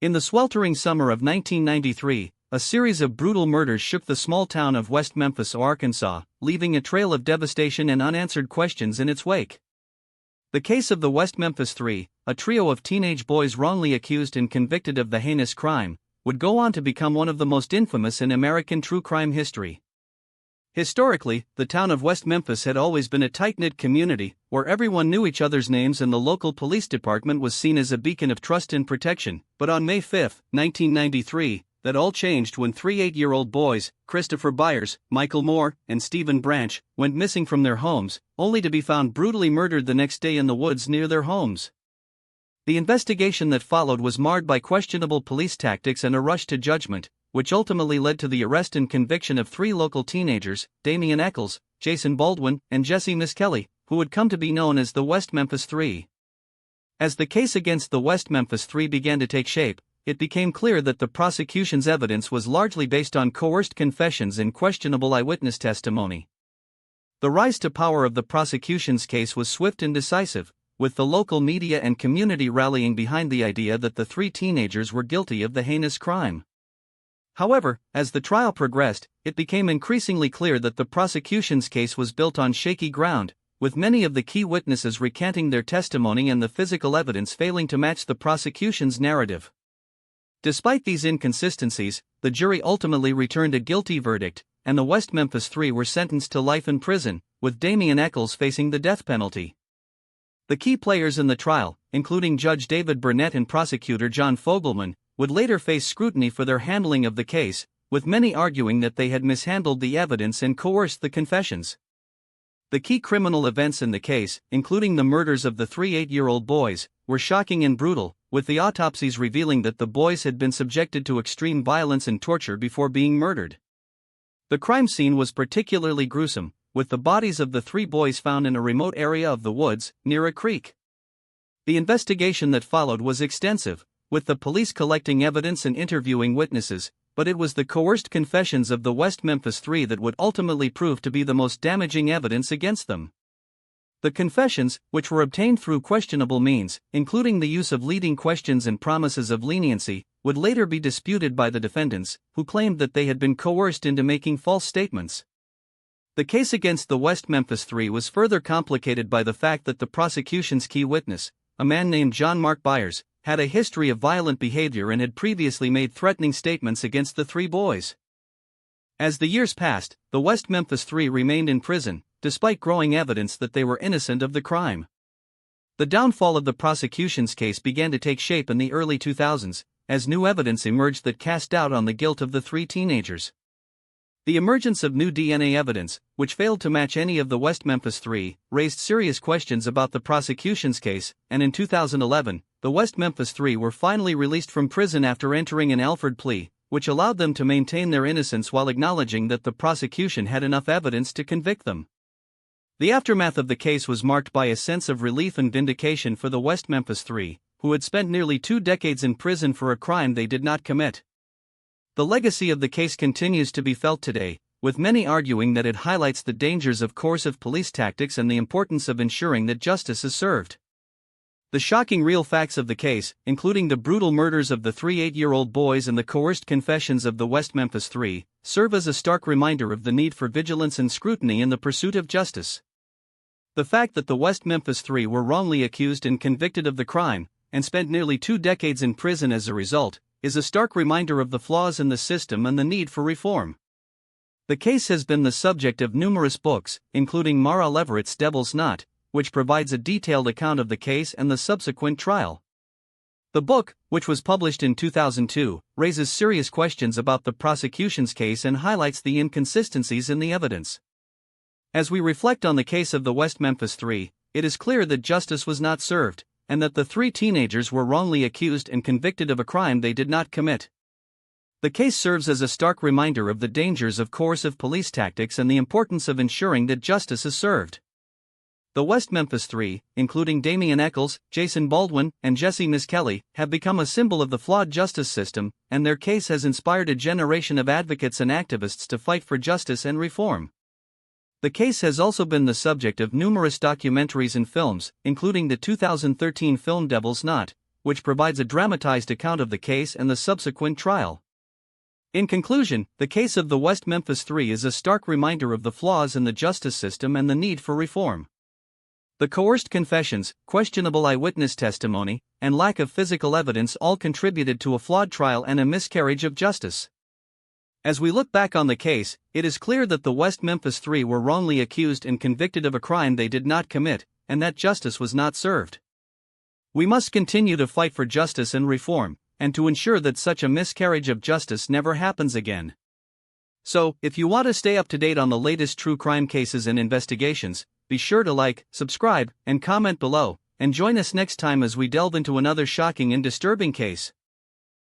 In the sweltering summer of 1993, a series of brutal murders shook the small town of West Memphis, Arkansas, leaving a trail of devastation and unanswered questions in its wake. The case of the West Memphis Three, a trio of teenage boys wrongly accused and convicted of the heinous crime, would go on to become one of the most infamous in American true crime history. Historically, the town of West Memphis had always been a tight-knit community, where everyone knew each other's names and the local police department was seen as a beacon of trust and protection. But on May 5, 1993, that all changed when three 8-year-old boys, Christopher Byers, Michael Moore, and Stephen Branch, went missing from their homes, only to be found brutally murdered the next day in the woods near their homes. The investigation that followed was marred by questionable police tactics and a rush to judgment, which ultimately led to the arrest and conviction of three local teenagers, Damian Eccles, Jason Baldwin, and Jesse Miskelly, who would come to be known as the West Memphis Three. As the case against the West Memphis Three began to take shape, it became clear that the prosecution's evidence was largely based on coerced confessions and questionable eyewitness testimony. The rise to power of the prosecution's case was swift and decisive, with the local media and community rallying behind the idea that the three teenagers were guilty of the heinous crime. However, as the trial progressed, it became increasingly clear that the prosecution's case was built on shaky ground, with many of the key witnesses recanting their testimony and the physical evidence failing to match the prosecution's narrative. Despite these inconsistencies, the jury ultimately returned a guilty verdict, and the West Memphis Three were sentenced to life in prison, with Damian Eccles facing the death penalty. The key players in the trial, including Judge David Burnett and prosecutor John Fogelman, would later face scrutiny for their handling of the case, with many arguing that they had mishandled the evidence and coerced the confessions. The key criminal events in the case, including the murders of the three 8-year-old boys, were shocking and brutal, with the autopsies revealing that the boys had been subjected to extreme violence and torture before being murdered. The crime scene was particularly gruesome, with the bodies of the three boys found in a remote area of the woods, near a creek. The investigation that followed was extensive, with the police collecting evidence and interviewing witnesses, but it was the coerced confessions of the West Memphis Three that would ultimately prove to be the most damaging evidence against them. The confessions, which were obtained through questionable means, including the use of leading questions and promises of leniency, would later be disputed by the defendants, who claimed that they had been coerced into making false statements. The case against the West Memphis Three was further complicated by the fact that the prosecution's key witness, a man named John Mark Byers, had a history of violent behavior and had previously made threatening statements against the three boys. As the years passed, the West Memphis Three remained in prison, despite growing evidence that they were innocent of the crime. The downfall of the prosecution's case began to take shape in the early 2000s, as new evidence emerged that cast doubt on the guilt of the three teenagers. The emergence of new DNA evidence, which failed to match any of the West Memphis Three, raised serious questions about the prosecution's case, and in 2011, the West Memphis Three were finally released from prison after entering an Alford plea, which allowed them to maintain their innocence while acknowledging that the prosecution had enough evidence to convict them. The aftermath of the case was marked by a sense of relief and vindication for the West Memphis Three, who had spent nearly 2 decades in prison for a crime they did not commit. The legacy of the case continues to be felt today, with many arguing that it highlights the dangers of coercive police tactics and the importance of ensuring that justice is served. The shocking real facts of the case, including the brutal murders of the three 8-year-old boys and the coerced confessions of the West Memphis Three, serve as a stark reminder of the need for vigilance and scrutiny in the pursuit of justice. The fact that the West Memphis Three were wrongly accused and convicted of the crime, and spent nearly 2 decades in prison as a result, is a stark reminder of the flaws in the system and the need for reform. The case has been the subject of numerous books, including Mara Leverett's Devil's Knot, which provides a detailed account of the case and the subsequent trial. The book, which was published in 2002, raises serious questions about the prosecution's case and highlights the inconsistencies in the evidence. As we reflect on the case of the West Memphis Three, it is clear that justice was not served, and that the three teenagers were wrongly accused and convicted of a crime they did not commit. The case serves as a stark reminder of the dangers of coercive police tactics and the importance of ensuring that justice is served. The West Memphis Three, including Damian Eccles, Jason Baldwin, and Jesse Miskelly, have become a symbol of the flawed justice system, and their case has inspired a generation of advocates and activists to fight for justice and reform. The case has also been the subject of numerous documentaries and films, including the 2013 film Devil's Knot, which provides a dramatized account of the case and the subsequent trial. In conclusion, the case of the West Memphis Three is a stark reminder of the flaws in the justice system and the need for reform. The coerced confessions, questionable eyewitness testimony, and lack of physical evidence all contributed to a flawed trial and a miscarriage of justice. As we look back on the case, it is clear that the West Memphis Three were wrongly accused and convicted of a crime they did not commit, and that justice was not served. We must continue to fight for justice and reform, and to ensure that such a miscarriage of justice never happens again. So, if you want to stay up to date on the latest true crime cases and investigations, be sure to like, subscribe, and comment below, and join us next time as we delve into another shocking and disturbing case.